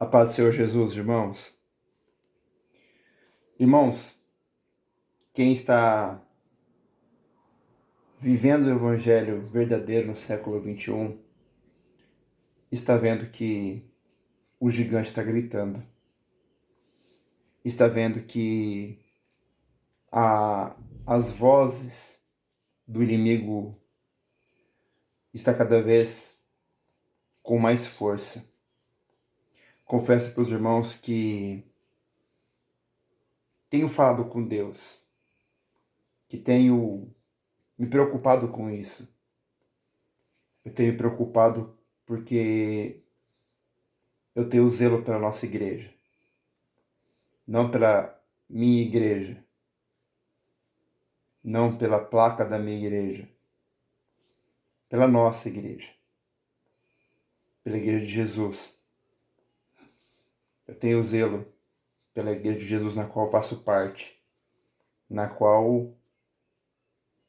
A paz do Senhor Jesus, irmãos. Irmãos, quem está vivendo o Evangelho verdadeiro no século XXI está vendo que o gigante está gritando. Está vendo que as vozes do inimigo está cada vez com mais força. Confesso para os irmãos que tenho falado com Deus, que tenho me preocupado com isso. Eu tenho me preocupado porque eu tenho zelo pela nossa igreja, não pela minha igreja, não pela placa da minha igreja, pela nossa igreja, pela igreja de Jesus. Eu tenho zelo pela igreja de Jesus na qual faço parte, na qual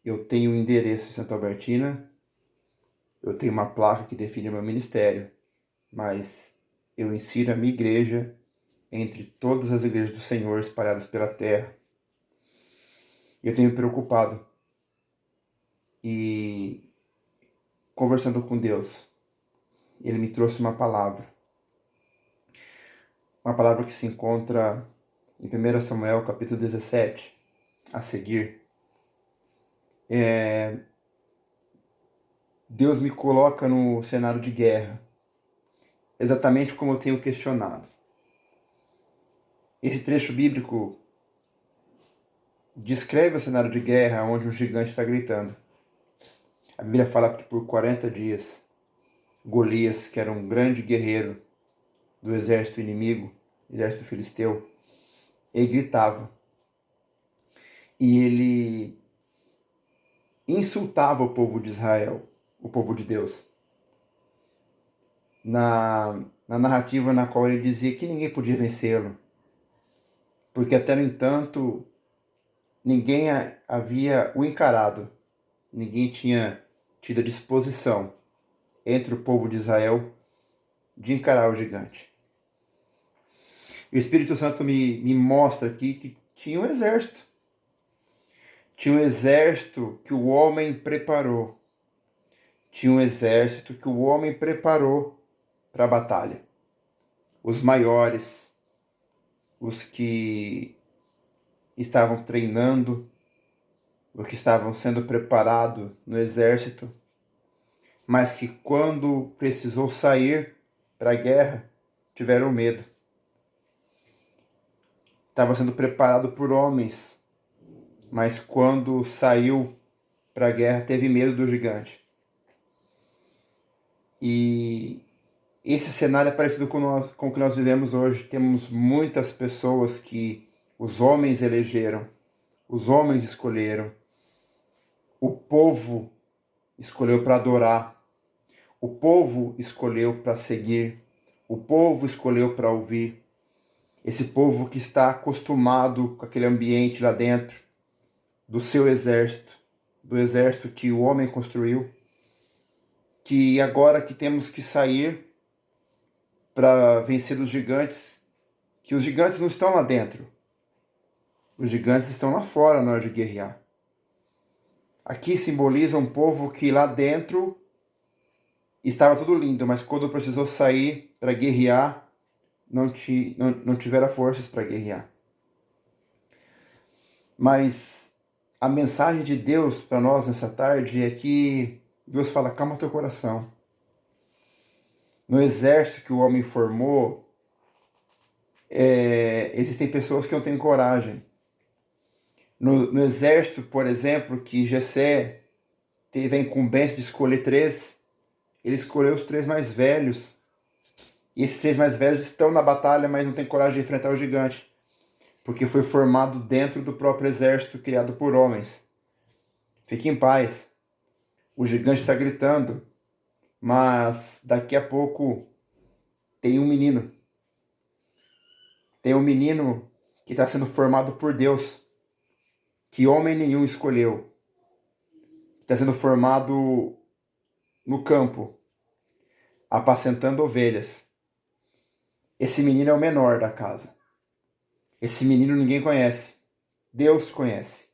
eu tenho um endereço em Santa Albertina, eu tenho uma placa que define o meu ministério, mas eu ensino a minha igreja entre todas as igrejas do Senhor espalhadas pela terra. Eu tenho me preocupado e conversando com Deus, Ele me trouxe uma palavra que se encontra em 1 Samuel capítulo 17, a seguir. Deus me coloca no cenário de guerra, exatamente como eu tenho questionado. Esse trecho bíblico descreve o cenário de guerra onde um gigante está gritando. A Bíblia fala que por 40 dias, Golias, que era um grande guerreiro do exército inimigo, exército filisteu, ele gritava. E ele insultava o povo de Israel, o povo de Deus. Na narrativa na qual ele dizia que ninguém podia vencê-lo, porque até no entanto ninguém havia o encarado, ninguém tinha tido a disposição entre o povo de Israel de encarar o gigante. O Espírito Santo me mostra aqui que tinha um exército. Tinha um exército que o homem preparou. Tinha um exército que o homem preparou para a batalha. Os maiores, os que estavam treinando, os que estavam sendo preparados no exército, mas que quando precisou sair para a guerra, tiveram medo. Estava sendo preparado por homens, mas quando saiu para a guerra, teve medo do gigante. E esse cenário é parecido com o que nós vivemos hoje. Temos muitas pessoas que os homens elegeram, os homens escolheram, o povo escolheu para adorar, o povo escolheu para seguir, o povo escolheu para ouvir. Esse povo que está acostumado com aquele ambiente lá dentro, do seu exército, do exército que o homem construiu, que agora que temos que sair para vencer os gigantes, que os gigantes não estão lá dentro, os gigantes estão lá fora na hora de guerrear. Aqui simboliza um povo que lá dentro estava tudo lindo, mas quando precisou sair para guerrear, não tiveram forças para guerrear. Mas a mensagem de Deus para nós nessa tarde é que Deus fala: calma teu coração. No exército que o homem formou, existem pessoas que não têm coragem. No exército, por exemplo, que Jessé teve a incumbência de escolher 3, ele escolheu os 3 mais velhos. E esses 3 mais velhos estão na batalha, mas não têm coragem de enfrentar o gigante, porque foi formado dentro do próprio exército criado por homens. Fique em paz. O gigante está gritando, mas daqui a pouco tem um menino. Tem um menino que está sendo formado por Deus, que homem nenhum escolheu. Está sendo formado no campo, apacentando ovelhas. Esse menino é o menor da casa. Esse menino ninguém conhece. Deus conhece.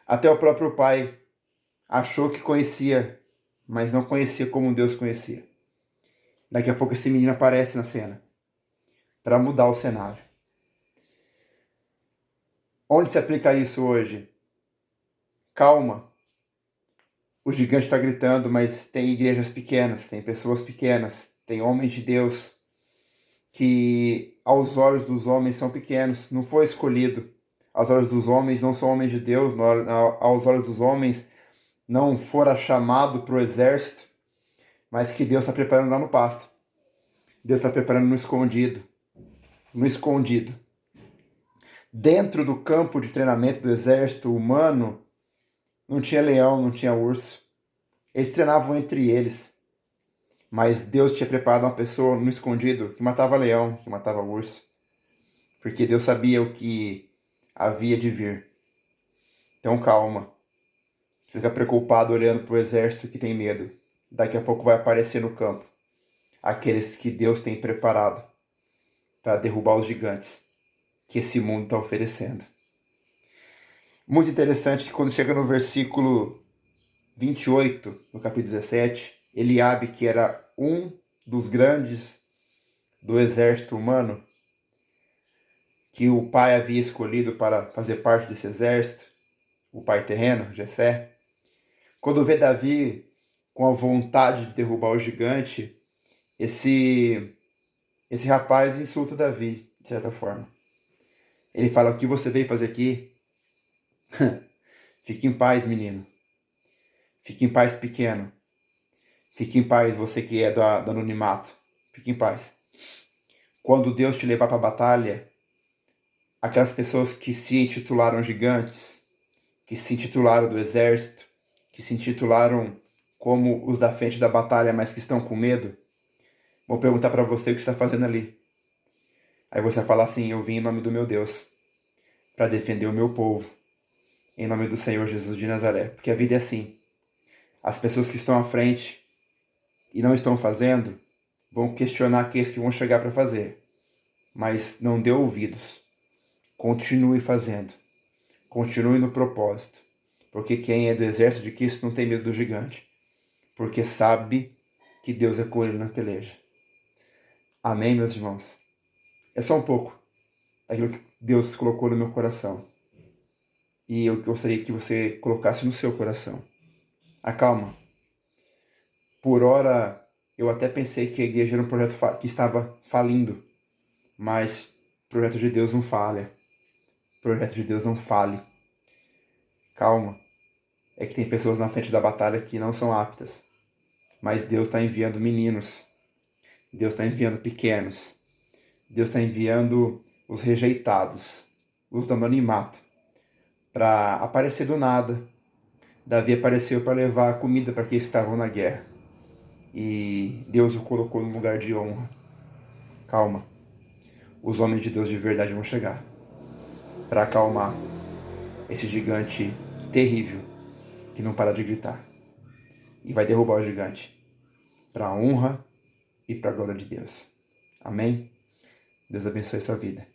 Até o próprio pai achou que conhecia, mas não conhecia como Deus conhecia. Daqui a pouco esse menino aparece na cena para mudar o cenário. Onde se aplica isso hoje? Calma. O gigante está gritando, mas tem igrejas pequenas, tem pessoas pequenas, tem homens de Deus que aos olhos dos homens são pequenos, não foi escolhido. Aos olhos dos homens não são homens de Deus, aos olhos dos homens não fora chamado para o exército, mas que Deus está preparando lá no pasto. Deus está preparando no escondido. No escondido. Dentro do campo de treinamento do exército humano, não tinha leão, não tinha urso. Eles treinavam entre eles. Mas Deus tinha preparado uma pessoa no escondido que matava leão, que matava urso. Porque Deus sabia o que havia de vir. Então calma. Você fica preocupado olhando para o exército que tem medo. Daqui a pouco vai aparecer no campo aqueles que Deus tem preparado para derrubar os gigantes que esse mundo está oferecendo. Muito interessante que quando chega no versículo 28, no capítulo 17, Eliabe, que era um dos grandes do exército humano, que o pai havia escolhido para fazer parte desse exército, o pai terreno, Jessé, quando vê Davi com a vontade de derrubar o gigante, esse rapaz insulta Davi, de certa forma. Ele fala: o que você veio fazer aqui? Fique em paz, menino. Fique em paz, pequeno. Fique em paz, você que é do anonimato. Fique em paz. Quando Deus te levar para a batalha, aquelas pessoas que se intitularam gigantes, que se intitularam do exército, que se intitularam como os da frente da batalha, mas que estão com medo, vão perguntar para você o que está fazendo ali. Aí você vai falar assim: eu vim em nome do meu Deus, para defender o meu povo, em nome do Senhor Jesus de Nazaré. Porque a vida é assim. As pessoas que estão à frente e não estão fazendo, vão questionar aqueles que vão chegar para fazer. Mas não dê ouvidos. Continue fazendo. Continue no propósito. Porque quem é do exército de Cristo não tem medo do gigante. Porque sabe que Deus é com ele na peleja. Amém, meus irmãos? É só um pouco daquilo que Deus colocou no meu coração. E eu gostaria que você colocasse no seu coração. Acalma. Por hora, eu até pensei que a igreja era um projeto que estava falindo. Mas o projeto de Deus não falha. O projeto de Deus não fale. Calma. É que tem pessoas na frente da batalha que não são aptas. Mas Deus está enviando meninos. Deus está enviando pequenos. Deus está enviando os rejeitados, os do anonimato, para aparecer do nada. Davi apareceu para levar comida para aqueles que estavam na guerra. E Deus o colocou num lugar de honra. Calma. Os homens de Deus de verdade vão chegar para acalmar esse gigante terrível que não para de gritar. E vai derrubar o gigante para a honra e para a glória de Deus. Amém? Deus abençoe sua vida.